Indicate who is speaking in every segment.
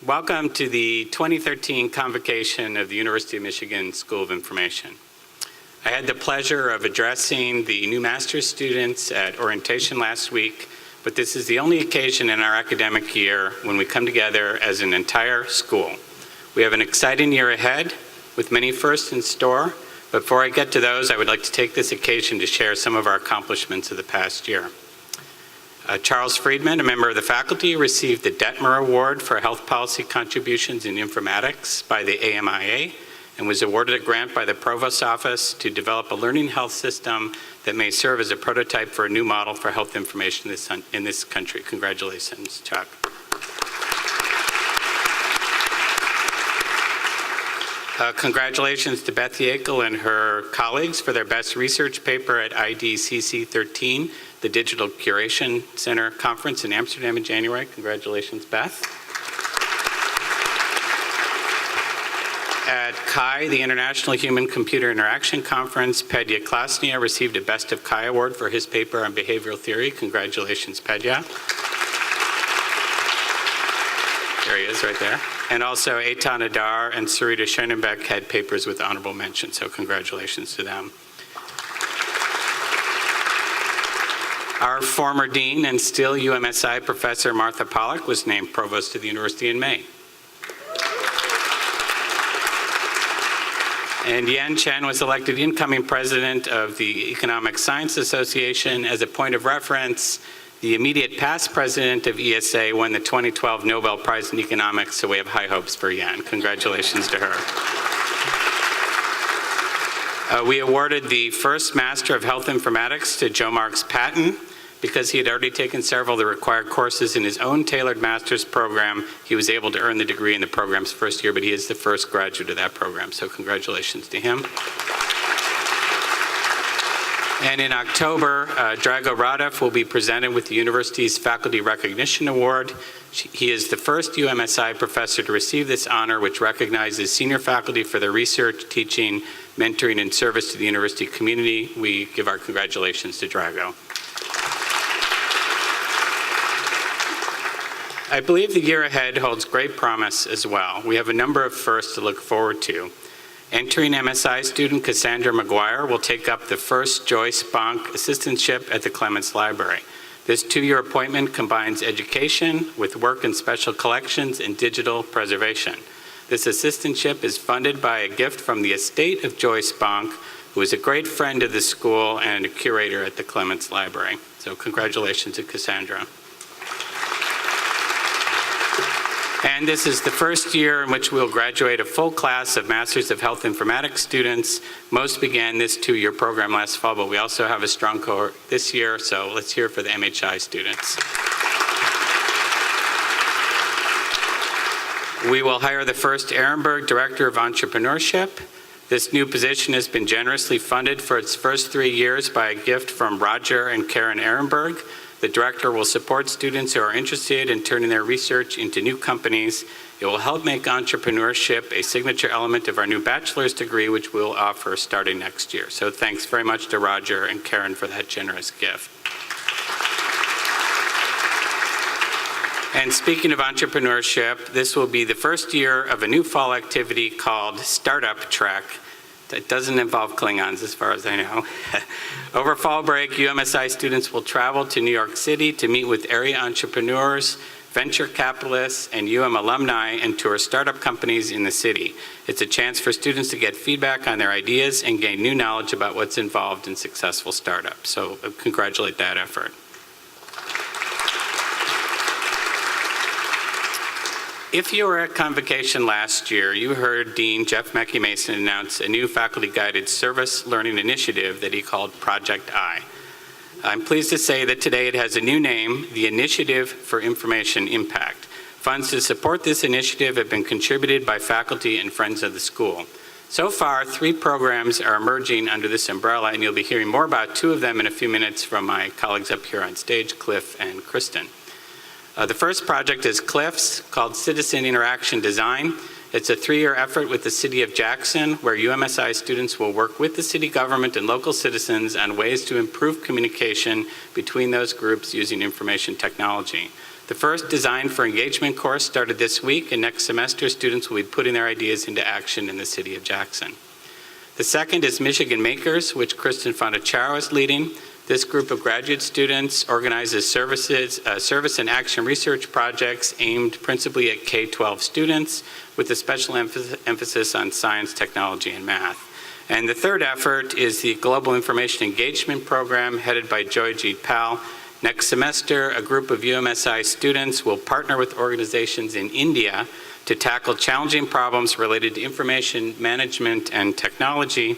Speaker 1: Welcome to the 2013 Convocation of the University of Michigan School of Information. I had the pleasure of addressing the new master's students at orientation last week, but this is the only occasion in our academic year when we come together as an entire school. We have an exciting year ahead with many firsts in store, but before I get to those, I would like to take this occasion to share some of our accomplishments of the past year. Charles Friedman, a member of the faculty, received the Detmer Award for Health Policy Contributions in Informatics by the AMIA and was awarded a grant by the Provost's Office to develop a learning health system that may serve as a prototype for a new model for health information in this country. Congratulations, Chuck. Congratulations to Beth Yakel and her colleagues for their best research paper at IDCC 13, the Digital Curation Center Conference in Amsterdam in January. Congratulations, Beth. At CHI, the International Human-Computer Interaction Conference, Pedja Klasnia received a Best of CHI Award for his paper on behavioral theory. Congratulations, Pedja. There he is right there. And also Eitan Adar and Sarita Schoenenbeck had papers with honorable mention, so congratulations to them. Our former dean and still UMSI professor Martha Pollack was named provost of the university in May. And Yan Chen was elected incoming president of the Economic Science Association. As a point of reference, the immediate past president of ESA won the 2012 Nobel Prize in Economics, so we have high hopes for Yan. Congratulations to her. We awarded the first Master of Health Informatics to Joe Marks Patton. Because he had already taken several of the required courses in his own tailored master's program, he was able to earn the degree in the program's first year, but he is the first graduate of that program, so congratulations to him. And in October, Drago Radev will be presented with the university's Faculty Recognition Award. He is the first UMSI professor to receive this honor, which recognizes senior faculty for their research, teaching, mentoring, and service to the university community. We give our congratulations to Drago. I believe the year ahead holds great promise as well. We have a number of firsts to look forward to. Entering MSI student Cassandra McGuire will take up the first Joyce Bonk assistantship at the Clements Library. This 2-year appointment combines education with work in special collections and digital preservation. This assistantship is funded by a gift from the estate of Joyce Bonk, who is a great friend of the school and a curator at the Clements Library. So congratulations to Cassandra. And this is the first year in which we'll graduate a full class of Masters of Health Informatics students. Most began this 2-year program last fall, but we also have a strong cohort this year, so let's hear for the MHI students. We will hire the first Ehrenberg Director of Entrepreneurship. This new position has been generously funded for its first 3 years by a gift from Roger and Karen Ehrenberg. The director will support students who are interested in turning their research into new companies. It will help make entrepreneurship a signature element of our new bachelor's degree, which we'll offer starting next year. So thanks very much to Roger and Karen for that generous gift. And speaking of entrepreneurship, this will be the first year of a new fall activity called Startup Trek. That doesn't involve Klingons, as far as I know. Over fall break, UMSI students will travel to New York City to meet with area entrepreneurs, venture capitalists, and alumni and tour startup companies in the city. It's a chance for students to get feedback on their ideas and gain new knowledge about what's involved in successful startups. So congratulate that effort. If you were at Convocation last year, you heard Dean Jeff Mackey-Mason announce a new faculty-guided service learning initiative that he called Project I. I'm pleased to say that today it has a new name, the Initiative for Information Impact. Funds to support this initiative have been contributed by faculty and friends of the school. So far, 3 programs are emerging under this umbrella, and you'll be hearing more about 2 of them in a few minutes from my colleagues up here on stage, Cliff and Kristen. The first project is Cliff's, called Citizen Interaction Design. It's a 3-year effort with the City of Jackson, where UMSI students will work with the city government and local citizens on ways to improve communication between those groups using information technology. The first Design for Engagement course started this week, and next semester students will be putting their ideas into action in the city of Jackson. The second is Michigan Makers, which Kristen Fontacharo is leading. This group of graduate students organizes service and action research projects aimed principally at K-12 students with a special emphasis on science, technology, and math. And the third effort is the Global Information Engagement Program headed by Joyjeet Pal. Next semester, a group of UMSI students will partner with organizations in India to tackle challenging problems related to information management and technology.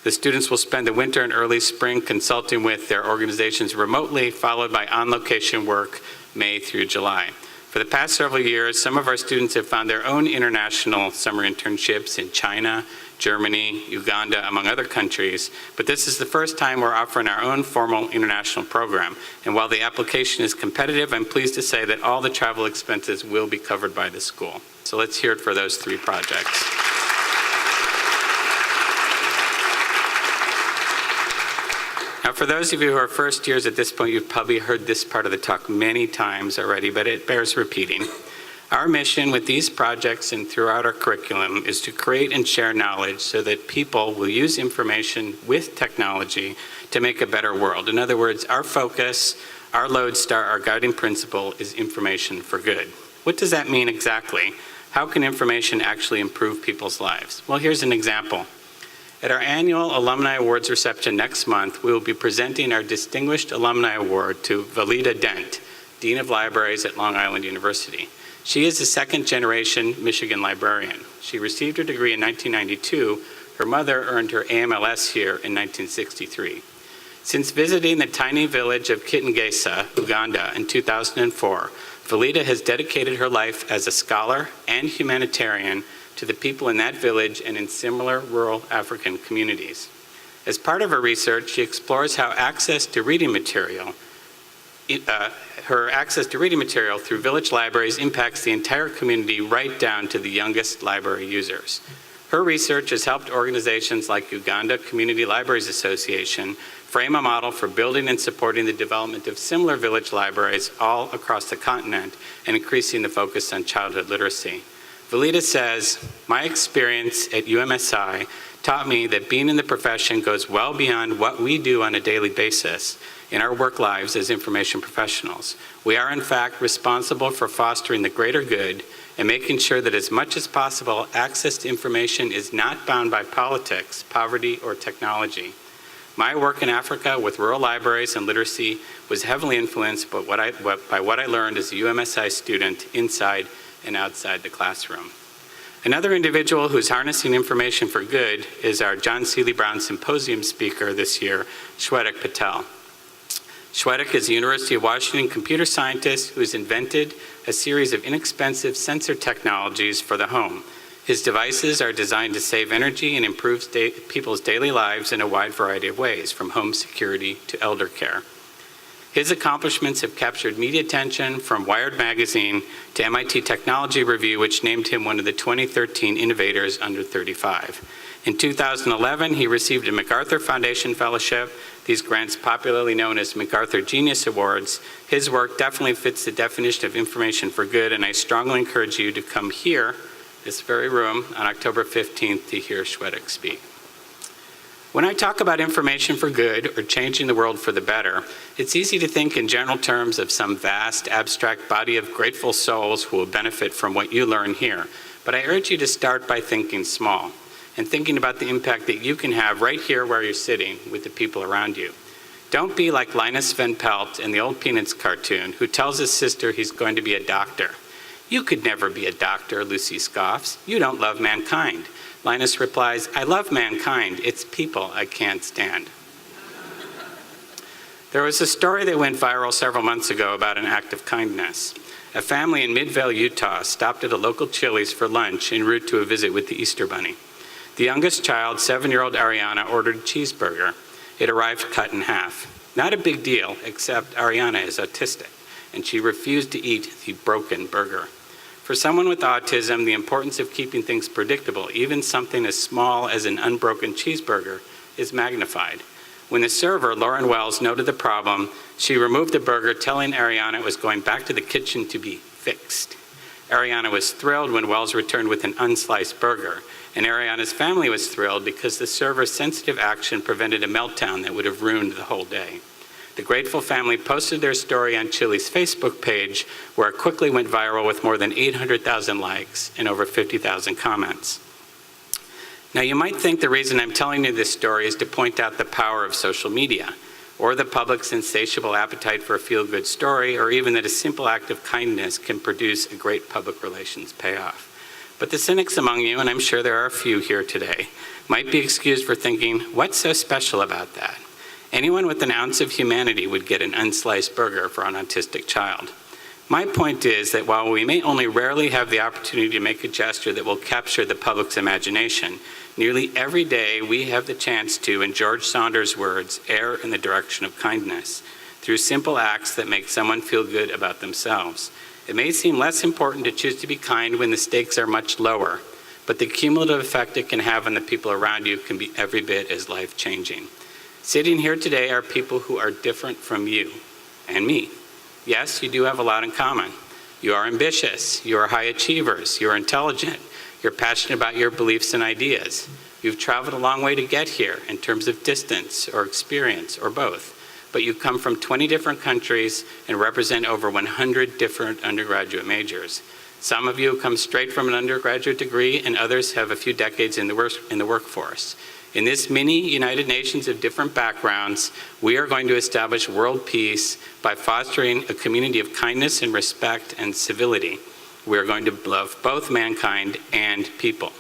Speaker 1: The students will spend the winter and early spring consulting with their organizations remotely, followed by on-location work May through July. For the past several years, some of our students have found their own international summer internships in China, Germany, Uganda, among other countries, but this is the first time we're offering our own formal international program. And while the application is competitive, I'm pleased to say that all the travel expenses will be covered by the school. So let's hear it for those 3 projects. Now, for those of you who are first years at this point, you've probably heard this part of the talk many times already, but it bears repeating. Our mission with these projects and throughout our curriculum is to create and share knowledge so that people will use information with technology to make a better world. In other words, our focus, our lodestar, our guiding principle is information for good. What does that mean exactly? How can information actually improve people's lives? Well, here's an example. At our annual Alumni Awards reception next month, we will be presenting our Distinguished Alumni Award to Valida Dent, Dean of Libraries at Long Island University. She is a second-generation Michigan librarian. She received her degree in 1992. Her mother earned her AMLS here in 1963. Since visiting the tiny village of Kitengesa, Uganda, in 2004, Valida has dedicated her life as a scholar and humanitarian to the people in that village and in similar rural African communities. As part of her research, she explores how access to reading material through village libraries impacts the entire community right down to the youngest library users. Her research has helped organizations like Uganda Community Libraries Association frame a model for building and supporting the development of similar village libraries all across the continent and increasing the focus on childhood literacy. Valida says, "My experience at UMSI taught me that being in the profession goes well beyond what we do on a daily basis in our work lives as information professionals. We are, in fact, responsible for fostering the greater good and making sure that as much as possible, access to information is not bound by politics, poverty, or technology. My work in Africa with rural libraries and literacy was heavily influenced by what I learned as a UMSI student inside and outside the classroom." Another individual who's harnessing information for good is our John Seeley Brown Symposium speaker this year, Shwetak Patel. Shwetak is a University of Washington computer scientist who has invented a series of inexpensive sensor technologies for the home. His devices are designed to save energy and improve people's daily lives in a wide variety of ways, from home security to elder care. His accomplishments have captured media attention from Wired magazine to MIT Technology Review, which named him one of the 2013 Innovators Under 35. In 2011, he received a MacArthur Foundation Fellowship, these grants popularly known as MacArthur Genius Awards. His work definitely fits the definition of information for good, and I strongly encourage you to come here, this very room, on October 15th to hear Shwetak speak. When I talk about information for good or changing the world for the better, it's easy to think in general terms of some vast, abstract body of grateful souls who will benefit from what you learn here. But I urge you to start by thinking small and thinking about the impact that you can have right here where you're sitting with the people around you. Don't be like Linus Van Pelt in the old Peanuts cartoon, who tells his sister he's going to be a doctor. "You could never be a doctor," Lucy scoffs. "You don't love mankind." Linus replies, "I love mankind. It's people I can't stand." There was a story that went viral several months ago about an act of kindness. A family in Midvale, Utah stopped at a local Chili's for lunch en route to a visit with the Easter Bunny. The youngest child, 7-year-old Ariana, ordered a cheeseburger. It arrived cut in half. Not a big deal, except Ariana is autistic, and she refused to eat the broken burger. For someone with autism, the importance of keeping things predictable, even something as small as an unbroken cheeseburger, is magnified. When the server, Lauren Wells, noted the problem, she removed the burger, telling Ariana it was going back to the kitchen to be fixed. Ariana was thrilled when Wells returned with an unsliced burger, and Ariana's family was thrilled because the server's sensitive action prevented a meltdown that would have ruined the whole day. The grateful family posted their story on Chili's Facebook page, where it quickly went viral with more than 800,000 likes and over 50,000 comments. Now, you might think the reason I'm telling you this story is to point out the power of social media, or the public's insatiable appetite for a feel-good story, or even that a simple act of kindness can produce a great public relations payoff. But the cynics among you, and I'm sure there are a few here today, might be excused for thinking, what's so special about that? Anyone with an ounce of humanity would get an unsliced burger for an autistic child. My point is that while we may only rarely have the opportunity to make a gesture that will capture the public's imagination, nearly every day we have the chance to, in George Saunders' words, err in the direction of kindness through simple acts that make someone feel good about themselves. It may seem less important to choose to be kind when the stakes are much lower, but the cumulative effect it can have on the people around you can be every bit as life-changing. Sitting here today are people who are different from you and me. Yes, you do have a lot in common. You are ambitious, you are high achievers, you're intelligent, you're passionate about your beliefs and ideas. You've traveled a long way to get here in terms of distance or experience or both. But you come from 20 different countries and represent over 100 different undergraduate majors. Some of you come straight from an undergraduate degree, and others have a few decades in the workforce. In this mini United Nations of different backgrounds, we are going to establish world peace by fostering a community of kindness and respect and civility. We are going to love both mankind and people.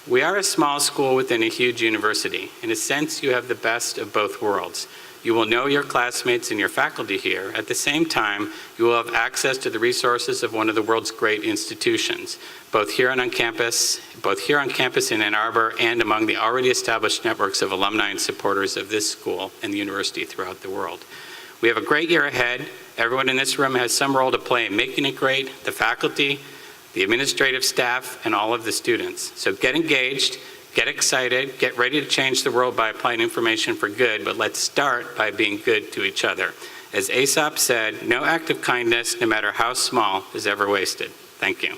Speaker 1: We are a small school within a huge university. In a sense, you have the best of both worlds. You will know your classmates and your faculty here. At the same time, you will have access to the resources of one of the world's great institutions, both here on campus in Ann Arbor and among the already established networks of alumni and supporters of this school and the university throughout the world. We have a great year ahead. Everyone in this room has some role to play in making it great, the faculty, the administrative staff, and all of the students. So get engaged, get excited, get ready to change the world by applying information for good, but let's start by being good to each other. As Aesop said, no act of kindness, no matter how small, is ever wasted. Thank you.